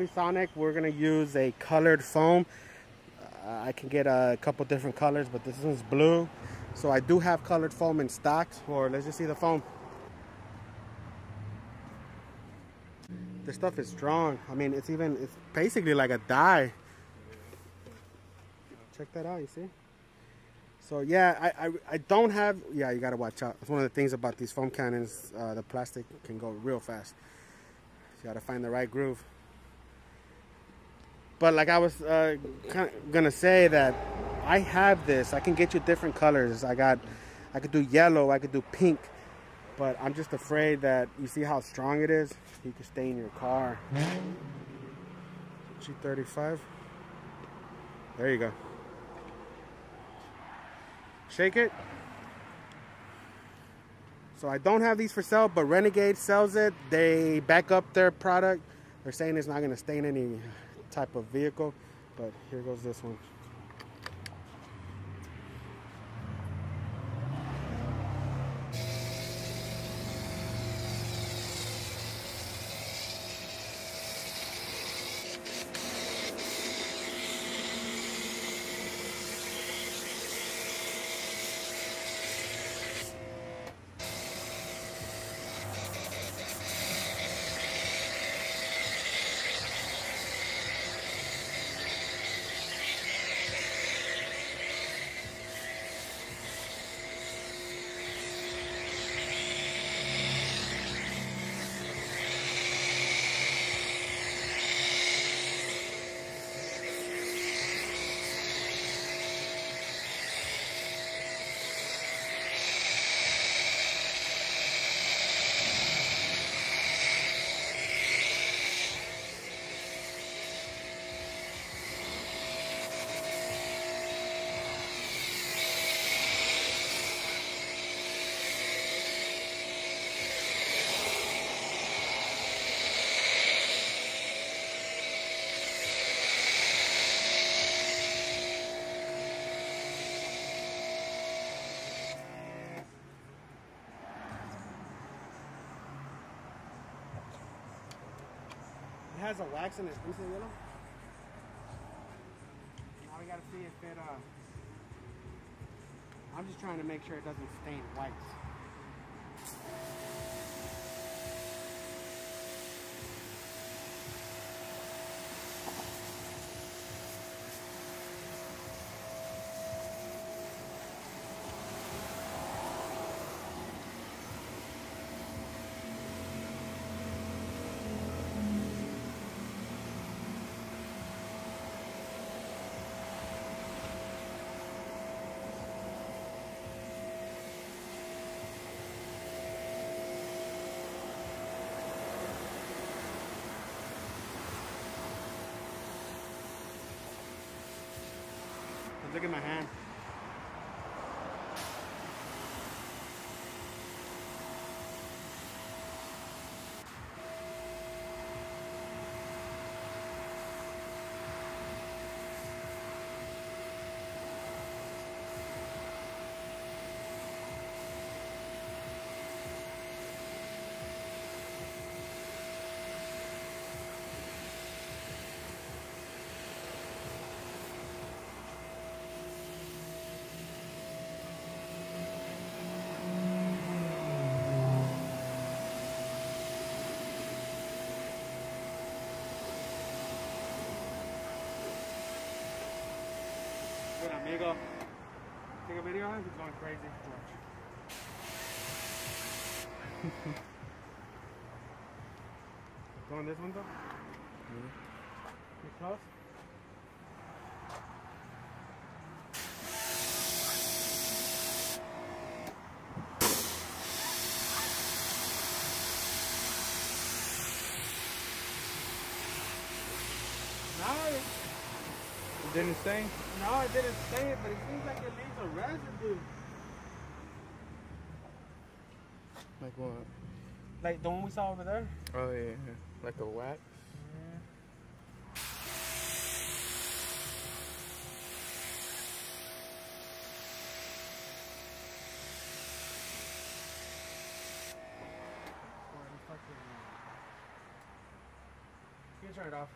Heavy Sonic, we're gonna use a colored foam. I can get a couple different colors, but this one's blue. So I do have colored foam in stock. Or let's just see the foam. This stuff is strong. I mean, it's basically like a dye. Check that out, you see? So yeah, I don't have, yeah, you gotta watch out. It's one of the things about these foam cannons, the plastic can go real fast. You gotta find the right groove. But like I was gonna say that I have this. I can get you different colors. I could do yellow, I could do pink. But I'm just afraid that, you see how strong it is? You could stay in your car. G35. There you go. Shake it. So I don't have these for sale, but Renegade sells it. They back up their product. They're saying it's not going to stain any type of vehicle. But here goes this one. It has a wax in it. Can you see the yellow? Now we gotta see if it, I'm just trying to make sure it doesn't stain white. Look at my hand. Good amigo. Take a video of him? He's going crazy. Watch. Go on this one though? Get close. Nice. It didn't stain? No, it didn't stain it, but it seems like it leaves a residue. Like what? Like the one we saw over there? Oh yeah, like a wax? Yeah. You can turn it off.